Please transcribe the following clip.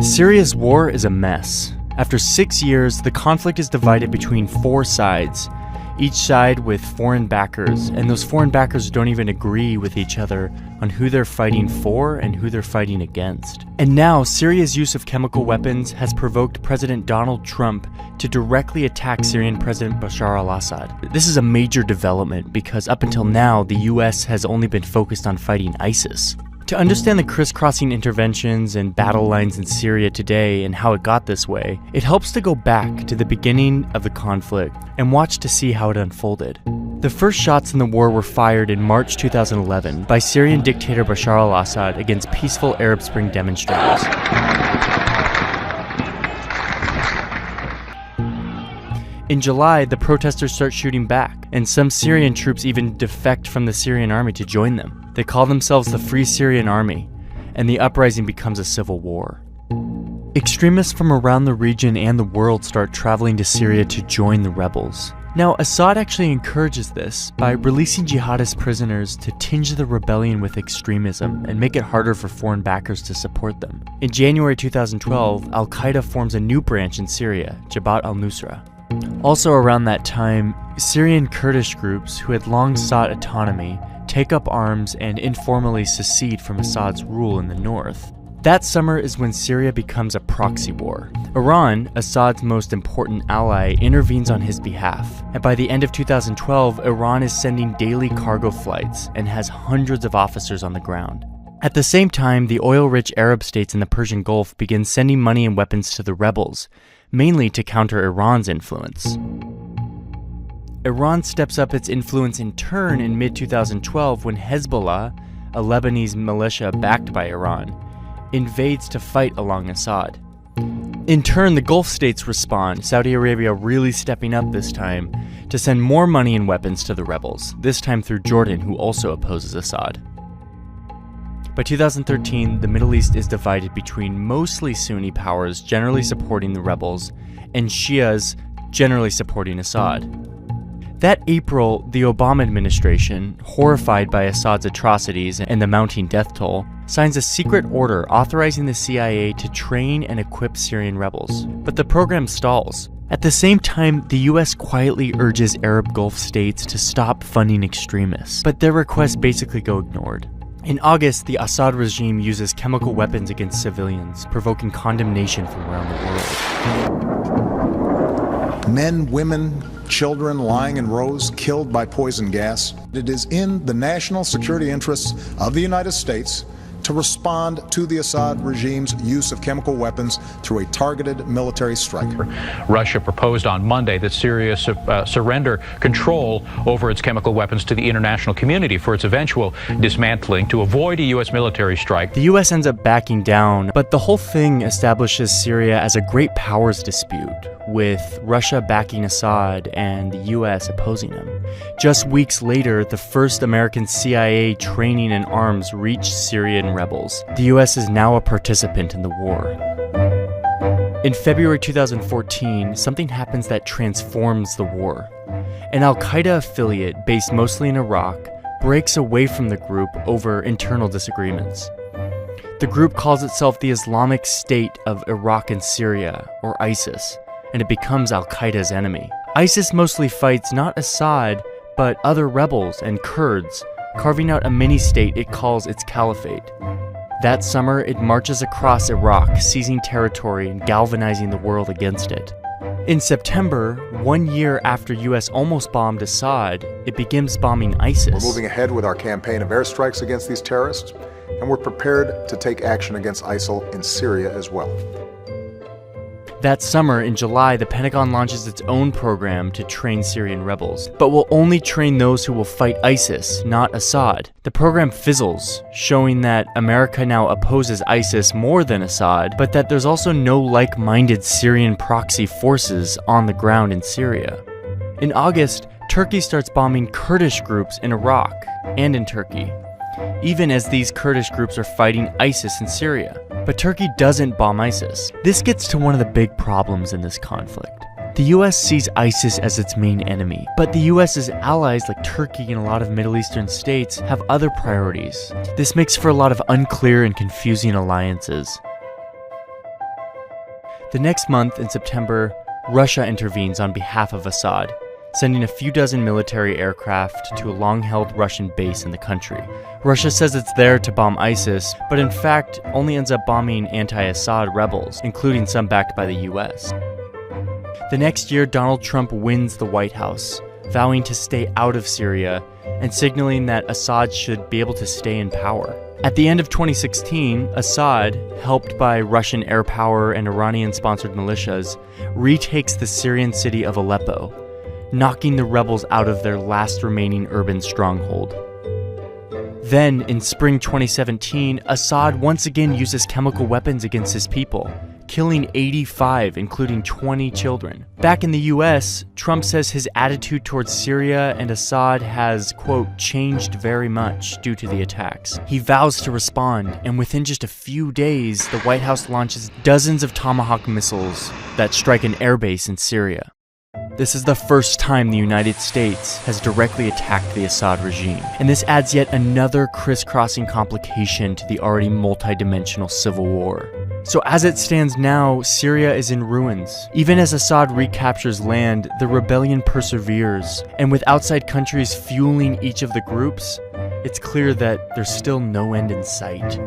Syria's war is a mess. After 6 years, the conflict is divided between 4 sides, each side with foreign backers, and those foreign backers don't even agree with each other on who they're fighting for and who they're fighting against. And now, Syria's use of chemical weapons has provoked President Donald Trump to directly attack Syrian President Bashar al-Assad. This is a major development because up until now, the US has only been focused on fighting ISIS. To understand the crisscrossing interventions and battle lines in Syria today and how it got this way, it helps to go back to the beginning of the conflict and watch to see how it unfolded. The first shots in the war were fired in March 2011 by Syrian dictator Bashar al-Assad against peaceful Arab Spring demonstrators. In July, the protesters start shooting back, and some Syrian troops even defect from the Syrian army to join them. They call themselves the Free Syrian Army, and the uprising becomes a civil war. Extremists from around the region and the world start traveling to Syria to join the rebels. Now, Assad actually encourages this by releasing jihadist prisoners to tinge the rebellion with extremism and make it harder for foreign backers to support them. In January 2012, Al-Qaeda forms a new branch in Syria, Jabhat al-Nusra. Also around that time, Syrian Kurdish groups who had long sought autonomy take up arms and informally secede from Assad's rule in the north. That summer is when Syria becomes a proxy war. Iran, Assad's most important ally, intervenes on his behalf, and by the end of 2012, Iran is sending daily cargo flights and has hundreds of officers on the ground. At the same time, the oil-rich Arab states in the Persian Gulf begin sending money and weapons to the rebels, mainly to counter Iran's influence. Iran steps up its influence in turn in mid-2012 when Hezbollah, a Lebanese militia backed by Iran, invades to fight along Assad. In turn, the Gulf states respond, Saudi Arabia really stepping up this time to send more money and weapons to the rebels, this time through Jordan, who also opposes Assad. By 2013, the Middle East is divided between mostly Sunni powers generally supporting the rebels and Shias generally supporting Assad. That April, the Obama administration, horrified by Assad's atrocities and the mounting death toll, signs a secret order authorizing the CIA to train and equip Syrian rebels. But the program stalls. At the same time, the US quietly urges Arab Gulf states to stop funding extremists, but their requests basically go ignored. In August, the Assad regime uses chemical weapons against civilians, provoking condemnation from around the world. Men, women, children lying in rows, killed by poison gas. It is in the national security interests of the United States to respond to the Assad regime's use of chemical weapons through a targeted military strike. Russia proposed on Monday that Syria surrender control over its chemical weapons to the international community for its eventual dismantling to avoid a U.S. military strike. The U.S. ends up backing down, but the whole thing establishes Syria as a great powers dispute, with Russia backing Assad and the U.S. opposing him. Just weeks later, the first American CIA training and arms reached Syrian rebels. The U.S. is now a participant in the war. In February 2014, something happens that transforms the war. An Al-Qaeda affiliate based mostly in Iraq breaks away from the group over internal disagreements. The group calls itself the Islamic State of Iraq and Syria, or ISIS, and it becomes Al-Qaeda's enemy. ISIS mostly fights not Assad, but other rebels and Kurds, carving out a mini-state it calls its caliphate. That summer, it marches across Iraq, seizing territory and galvanizing the world against it. In September, 1 year after US almost bombed Assad, it begins bombing ISIS. We're moving ahead with our campaign of airstrikes against these terrorists, and we're prepared to take action against ISIL in Syria as well. That summer, in July, the Pentagon launches its own program to train Syrian rebels, but will only train those who will fight ISIS, not Assad. The program fizzles, showing that America now opposes ISIS more than Assad, but that there's also no like-minded Syrian proxy forces on the ground in Syria. In August, Turkey starts bombing Kurdish groups in Iraq and in Turkey, even as these Kurdish groups are fighting ISIS in Syria. But Turkey doesn't bomb ISIS. This gets to one of the big problems in this conflict. The US sees ISIS as its main enemy, but the US's allies like Turkey and a lot of Middle Eastern states have other priorities. This makes for a lot of unclear and confusing alliances. The next month, in September, Russia intervenes on behalf of Assad, sending a few dozen military aircraft to a long-held Russian base in the country. Russia says it's there to bomb ISIS, but in fact only ends up bombing anti-Assad rebels, including some backed by the US. The next year, Donald Trump wins the White House, vowing to stay out of Syria and signaling that Assad should be able to stay in power. At the end of 2016, Assad, helped by Russian air power and Iranian-sponsored militias, retakes the Syrian city of Aleppo, knocking the rebels out of their last remaining urban stronghold. Then, in spring 2017, Assad once again uses chemical weapons against his people, killing 85, including 20 children. Back in the US, Trump says his attitude towards Syria and Assad has, quote, changed very much due to the attacks. He vows to respond, and within just a few days, the White House launches dozens of Tomahawk missiles that strike an airbase in Syria. This is the first time the United States has directly attacked the Assad regime, and this adds yet another crisscrossing complication to the already multidimensional civil war. So as it stands now, Syria is in ruins. Even as Assad recaptures land, the rebellion perseveres, and with outside countries fueling each of the groups, it's clear that there's still no end in sight.